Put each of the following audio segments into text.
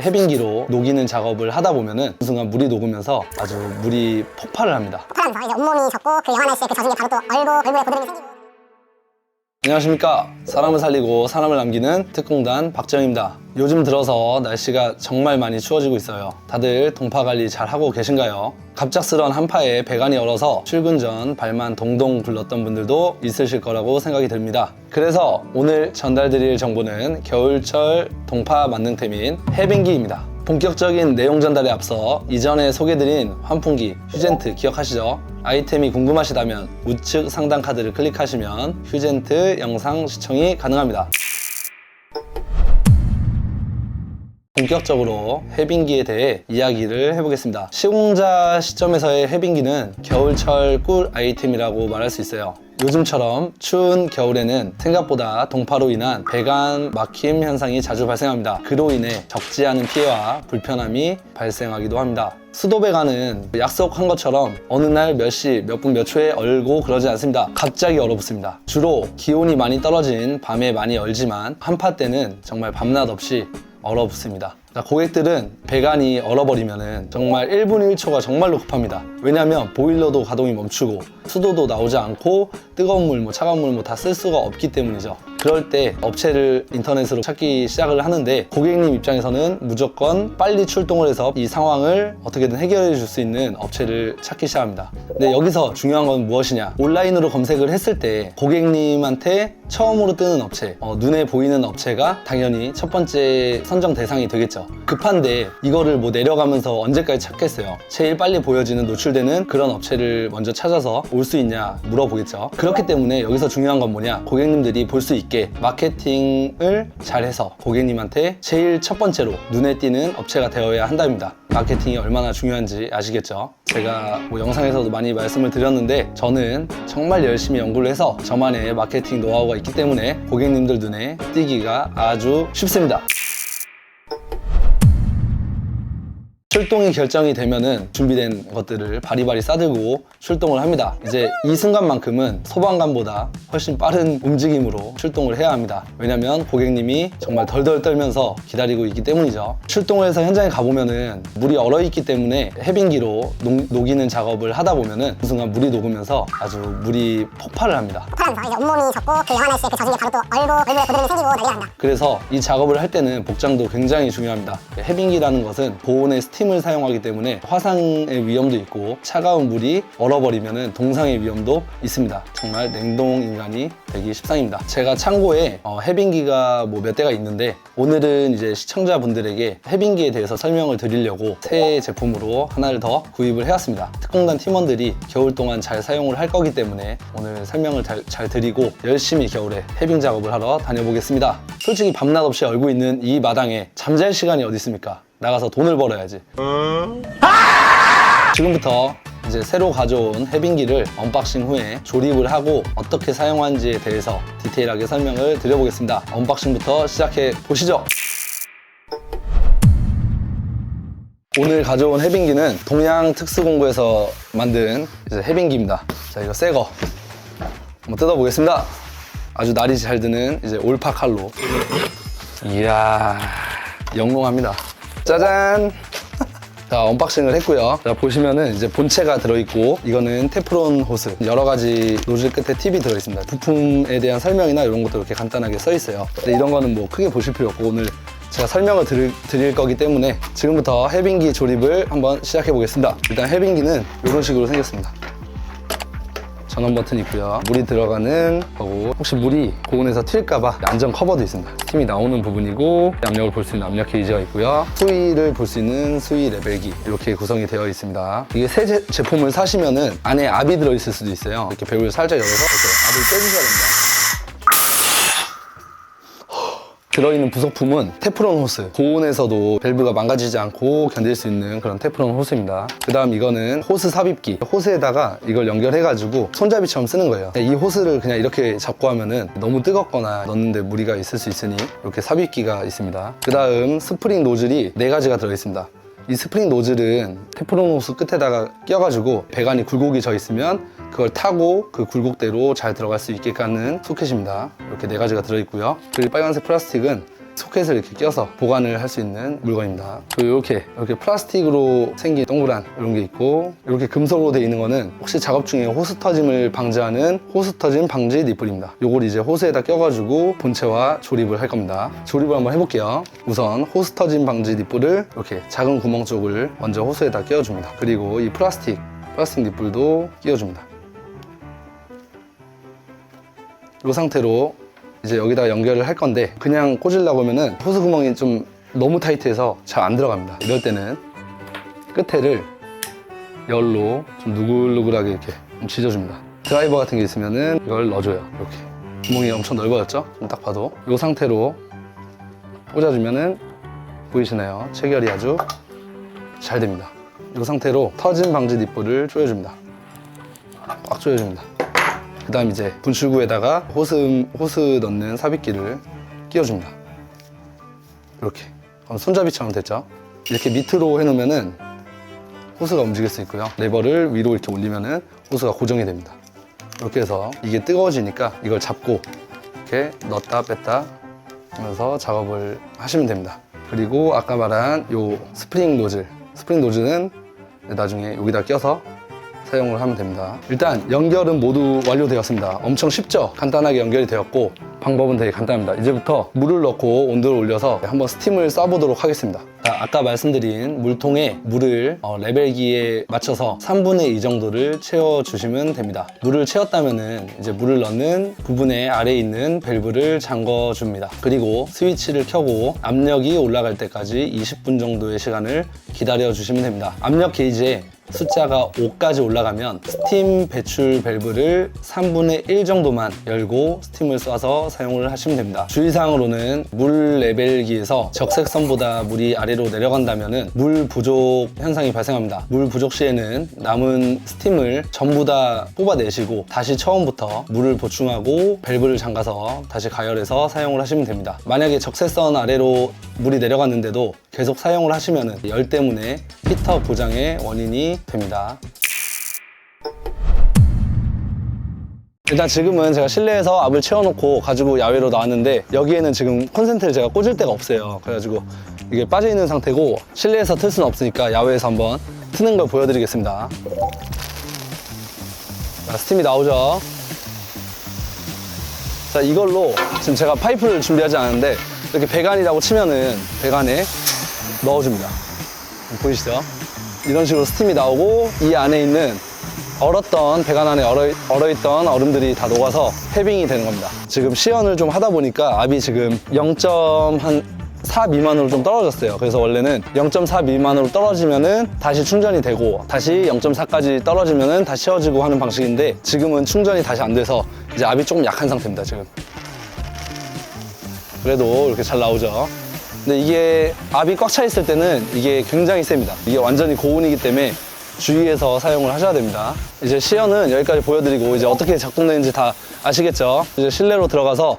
해빙기로 녹이는 작업을 하다 보면은 그 순간 물이 녹으면서 아주 물이 폭발을 합니다. 폭발하면서 이제 온몸이 젖고 그 영하 날씨에 그 젖은 게 바로 또 얼굴에 고드름이 생기고. 안녕하십니까. 사람을 살리고 사람을 남기는 특공단 박정입니다. 요즘 들어서 날씨가 정말 많이 추워지고 있어요. 다들 동파 관리 잘 하고 계신가요? 갑작스런 한파에 배관이 얼어서 출근 전 발만 동동 굴렀던 분들도 있으실 거라고 생각이 듭니다. 그래서 오늘 전달드릴 정보는 겨울철 동파 만능템인 해빙기입니다. 본격적인 내용 전달에 앞서 이전에 소개드린 환풍기, 휴젠트 기억하시죠? 아이템이 궁금하시다면 우측 상단 카드를 클릭하시면 휴젠트 영상 시청이 가능합니다. 본격적으로 해빙기에 대해 이야기를 해보겠습니다. 시공자 시점에서의 해빙기는 겨울철 꿀 아이템이라고 말할 수 있어요. 요즘처럼 추운 겨울에는 생각보다 동파로 인한 배관 막힘 현상이 자주 발생합니다. 그로 인해 적지 않은 피해와 불편함이 발생하기도 합니다. 수도 배관은 약속한 것처럼 어느 날 몇 시, 몇 분, 몇 초에 얼고 그러지 않습니다. 갑자기 얼어붙습니다. 주로 기온이 많이 떨어진 밤에 많이 얼지만 한파 때는 정말 밤낮 없이 얼어붙습니다. 고객들은 배관이 얼어버리면 정말 1분 1초가 정말로 급합니다. 왜냐하면 보일러도 가동이 멈추고 수도도 나오지 않고 뜨거운 물, 차가운 물 다 쓸 수가 없기 때문이죠. 그럴 때 업체를 인터넷으로 찾기 시작을 하는데 고객님 입장에서는 무조건 빨리 출동을 해서 이 상황을 어떻게든 해결해 줄 수 있는 업체를 찾기 시작합니다. 근데 여기서 중요한 건 무엇이냐? 온라인으로 검색을 했을 때 고객님한테 처음으로 뜨는 업체, 눈에 보이는 업체가 당연히 첫 번째 선정 대상이 되겠죠. 급한데 이거를 내려가면서 언제까지 찾겠어요. 제일 빨리 보여지는 노출되는 그런 업체를 먼저 찾아서 올 수 있냐 물어보겠죠. 그렇기 때문에 여기서 중요한 건 뭐냐? 고객님들이 볼 수 있게 마케팅을 잘해서 고객님한테 제일 첫 번째로 눈에 띄는 업체가 되어야 한답니다. 마케팅이 얼마나 중요한지 아시겠죠? 제가 영상에서도 많이 말씀을 드렸는데 저는 정말 열심히 연구를 해서 저만의 마케팅 노하우가 있기 때문에 고객님들 눈에 띄기가 아주 쉽습니다. 출동이 결정이 되면은 준비된 것들을 바리바리 싸들고 출동을 합니다. 이제 이 순간만큼은 소방관보다 훨씬 빠른 움직임으로 출동을 해야 합니다. 왜냐면 고객님이 정말 덜덜 떨면서 기다리고 있기 때문이죠. 출동을 해서 현장에 가보면은 물이 얼어있기 때문에 해빙기로 녹이는 작업을 하다 보면은 그 순간 물이 녹으면서 아주 물이 폭발을 합니다. 폭발하면서 이제 온몸이 젖고 그 영하 날씨에 그 젖은 게 바로 또 얼굴에 고드름이 생기고 난리가 납니다. 그래서 이 작업을 할 때는 복장도 굉장히 중요합니다. 해빙기라는 것은 고온의 스팀을 사용하기 때문에 화상의 위험도 있고 차가운 물이 얼어버리면 동상의 위험도 있습니다. 정말 냉동 인간이 되기 십상입니다. 제가 참고에 해빙기가 몇 대가 있는데 오늘은 이제 시청자분들에게 해빙기에 대해서 설명을 드리려고 새 제품으로 하나를 더 구입을 해왔습니다. 특공단 팀원들이 겨울 동안 잘 사용을 할 거기 때문에 오늘 설명을 잘 드리고 열심히 겨울에 해빙 작업을 하러 다녀보겠습니다. 솔직히 밤낮 없이 얼고 있는 이 마당에 잠잘 시간이 어디 있습니까? 나가서 돈을 벌어야지. 지금부터 이제 새로 가져온 해빙기를 언박싱 후에 조립을 하고 어떻게 사용하는지에 대해서 디테일하게 설명을 드려보겠습니다. 언박싱부터 시작해 보시죠. 오늘 가져온 해빙기는 동양특수공구에서 만든 이제 해빙기입니다. 자, 이거 새 거 한번 뜯어보겠습니다. 아주 날이 잘 드는 이제 올파 칼로. 이야, 영롱합니다. 짜잔! 자, 언박싱을 했고요. 자, 보시면은 이제 본체가 들어있고 이거는 테프론 호스, 여러 가지 노즐 끝에 팁이 들어있습니다. 부품에 대한 설명이나 이런 것도 이렇게 간단하게 써 있어요. 근데 이런 거는 크게 보실 필요 없고 오늘 제가 설명을 드릴 거기 때문에 지금부터 해빙기 조립을 한번 시작해 보겠습니다. 일단 해빙기는 이런 식으로 생겼습니다. 전원 버튼이 있고요. 물이 들어가는 거고 혹시 물이 고온에서 튈까봐 안전 커버도 있습니다. 팀이 나오는 부분이고 압력을 볼 수 있는 압력 게이지가 있고요. 수위를 볼 수 있는 수위 레벨기 이렇게 구성이 되어 있습니다. 이게 새 제품을 사시면은 안에 압이 들어있을 수도 있어요. 이렇게 배우를 살짝 열어서 이렇게 압을 빼주셔야 됩니다. 들어있는 부속품은 테프론 호스, 고온에서도 밸브가 망가지지 않고 견딜 수 있는 그런 테프론 호스입니다. 그 다음 이거는 호스 삽입기, 호스에다가 이걸 연결해가지고 손잡이처럼 쓰는 거예요. 이 호스를 그냥 이렇게 잡고 하면은 너무 뜨겁거나 넣는데 무리가 있을 수 있으니 이렇게 삽입기가 있습니다. 그 다음 스프링 노즐이 4가지가 들어있습니다. 이 스프링 노즐은 테프론 호스 끝에다가 껴가지고 배관이 굴곡이 져 있으면 그걸 타고 그 굴곡대로 잘 들어갈 수 있게 하는 소켓입니다. 이렇게 4가지가 들어있고요. 그리고 빨간색 플라스틱은 소켓을 이렇게 껴서 보관을 할 수 있는 물건입니다. 그리고 이렇게 플라스틱으로 생긴 동그란 이런 게 있고, 이렇게 금속으로 되어 있는 거는 혹시 작업 중에 호스 터짐을 방지하는 호스 터짐 방지 니플입니다. 요걸 이제 호스에다 껴가지고 본체와 조립을 할 겁니다. 조립을 한번 해볼게요. 우선 호스 터짐 방지 니플을 이렇게 작은 구멍 쪽을 먼저 호스에다 끼워줍니다. 그리고 이 플라스틱 니플도 끼워줍니다. 이 상태로 이제 여기다가 연결을 할 건데, 그냥 꽂으려고 하면은 호스 구멍이 좀 너무 타이트해서 잘 안 들어갑니다. 이럴 때는 끝에를 열로 좀 누글누글하게 이렇게 좀 지져줍니다. 드라이버 같은 게 있으면은 이걸 넣어줘요. 이렇게 구멍이 엄청 넓어졌죠? 좀 딱 봐도 이 상태로 꽂아주면은 보이시나요? 체결이 아주 잘 됩니다. 이 상태로 터짐 방지 니플을 조여줍니다. 꽉 조여줍니다. 그 다음 이제 분출구에다가 호스 넣는 삽입기를 끼워줍니다. 이렇게 손잡이처럼 됐죠? 이렇게 밑으로 해놓으면은 호스가 움직일 수 있고요. 레버를 위로 이렇게 올리면은 호스가 고정이 됩니다. 이렇게 해서 이게 뜨거워지니까 이걸 잡고 이렇게 넣었다 뺐다 하면서 작업을 하시면 됩니다. 그리고 아까 말한 요 스프링 노즐은 나중에 여기다 껴서 사용을 하면 됩니다. 일단 연결은 모두 완료되었습니다. 엄청 쉽죠? 간단하게 연결이 되었고 방법은 되게 간단합니다. 이제부터 물을 넣고 온도를 올려서 한번 스팀을 쏴보도록 하겠습니다. 아까 말씀드린 물통에 물을 레벨기에 맞춰서 3분의 2 정도를 채워주시면 됩니다. 물을 채웠다면은 이제 물을 넣는 부분에 아래에 있는 밸브를 잠궈줍니다. 그리고 스위치를 켜고 압력이 올라갈 때까지 20분 정도의 시간을 기다려주시면 됩니다. 압력 게이지에 숫자가 5까지 올라가면 스팀 배출 밸브를 3분의 1 정도만 열고 스팀을 쏴서 사용을 하시면 됩니다. 주의사항으로는 물 레벨기에서 적색선보다 물이 아래로 내려간다면 물 부족 현상이 발생합니다. 물 부족 시에는 남은 스팀을 전부 다 뽑아내시고 다시 처음부터 물을 보충하고 밸브를 잠가서 다시 가열해서 사용을 하시면 됩니다. 만약에 적색선 아래로 물이 내려갔는데도 계속 사용을 하시면 열 때문에 히터 고장의 원인이 됩니다. 일단 지금은 제가 실내에서 압을 채워놓고 가지고 야외로 나왔는데, 여기에는 지금 콘센트를 제가 꽂을 데가 없어요. 그래가지고 이게 빠져있는 상태고 실내에서 틀 수는 없으니까 야외에서 한번 트는 걸 보여드리겠습니다. 자, 스팀이 나오죠. 자, 이걸로 지금 제가 파이프를 준비하지 않았는데 이렇게 배관이라고 치면은 배관에 넣어줍니다. 보이시죠? 이런 식으로 스팀이 나오고 이 안에 있는 얼었던 배관 안에 얼어있던 얼음들이 다 녹아서 해빙이 되는 겁니다. 지금 시연을 좀 하다 보니까 압이 지금 0.4 미만으로 좀 떨어졌어요. 그래서 원래는 0.4 미만으로 떨어지면은 다시 충전이 되고 다시 0.4까지 떨어지면은 다시 채워지고 하는 방식인데, 지금은 충전이 다시 안 돼서 이제 압이 조금 약한 상태입니다. 지금 그래도 이렇게 잘 나오죠. 근데 이게 압이 꽉 차 있을 때는 이게 굉장히 셉니다. 이게 완전히 고온이기 때문에 주의해서 사용을 하셔야 됩니다. 이제 시연은 여기까지 보여드리고 이제 어떻게 작동되는지 다 아시겠죠? 이제 실내로 들어가서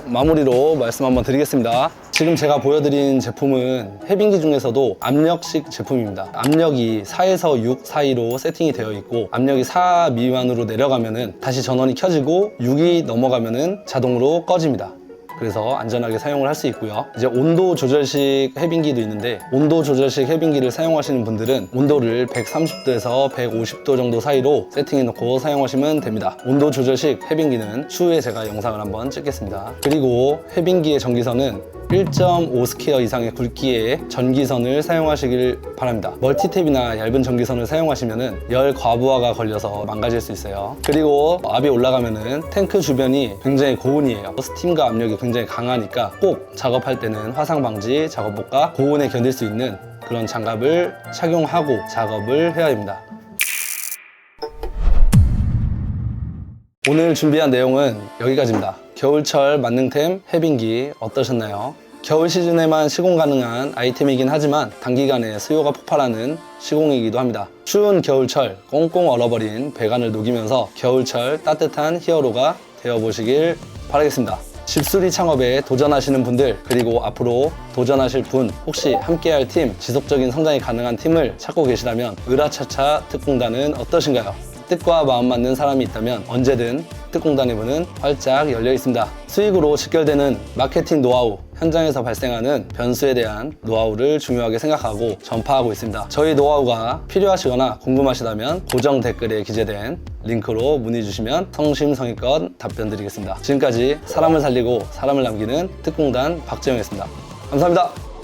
마무리로 말씀 한번 드리겠습니다. 지금 제가 보여드린 제품은 해빙기 중에서도 압력식 제품입니다. 압력이 4에서 6 사이로 세팅이 되어 있고, 압력이 4 미만으로 내려가면은 다시 전원이 켜지고 6이 넘어가면은 자동으로 꺼집니다. 그래서 안전하게 사용을 할 수 있고요. 이제 온도 조절식 해빙기도 있는데, 온도 조절식 해빙기를 사용하시는 분들은 온도를 130도에서 150도 정도 사이로 세팅해 놓고 사용하시면 됩니다. 온도 조절식 해빙기는 추후에 제가 영상을 한번 찍겠습니다. 그리고 해빙기의 전기선은 1.5 스퀘어 이상의 굵기의 전기선을 사용하시길 바랍니다. 멀티탭이나 얇은 전기선을 사용하시면 열 과부하가 걸려서 망가질 수 있어요. 그리고 압이 올라가면은 탱크 주변이 굉장히 고온이에요. 스팀과 압력이 굉장히 강하니까 꼭 작업할 때는 화상 방지 작업복과 고온에 견딜 수 있는 그런 장갑을 착용하고 작업을 해야 됩니다. 오늘 준비한 내용은 여기까지입니다. 겨울철 만능템 해빙기 어떠셨나요? 겨울 시즌에만 시공 가능한 아이템이긴 하지만 단기간에 수요가 폭발하는 시공이기도 합니다. 추운 겨울철 꽁꽁 얼어버린 배관을 녹이면서 겨울철 따뜻한 히어로가 되어보시길 바라겠습니다. 집수리 창업에 도전하시는 분들, 그리고 앞으로 도전하실 분, 혹시 함께할 팀, 지속적인 성장이 가능한 팀을 찾고 계시다면 으라차차 특공단은 어떠신가요? 뜻과 마음 맞는 사람이 있다면 언제든 특공단의 문은 활짝 열려 있습니다. 수익으로 직결되는 마케팅 노하우, 현장에서 발생하는 변수에 대한 노하우를 중요하게 생각하고 전파하고 있습니다. 저희 노하우가 필요하시거나 궁금하시다면 고정 댓글에 기재된 링크로 문의 주시면 성심성의껏 답변 드리겠습니다. 지금까지 사람을 살리고 사람을 남기는 특공단 박재영이었습니다. 감사합니다.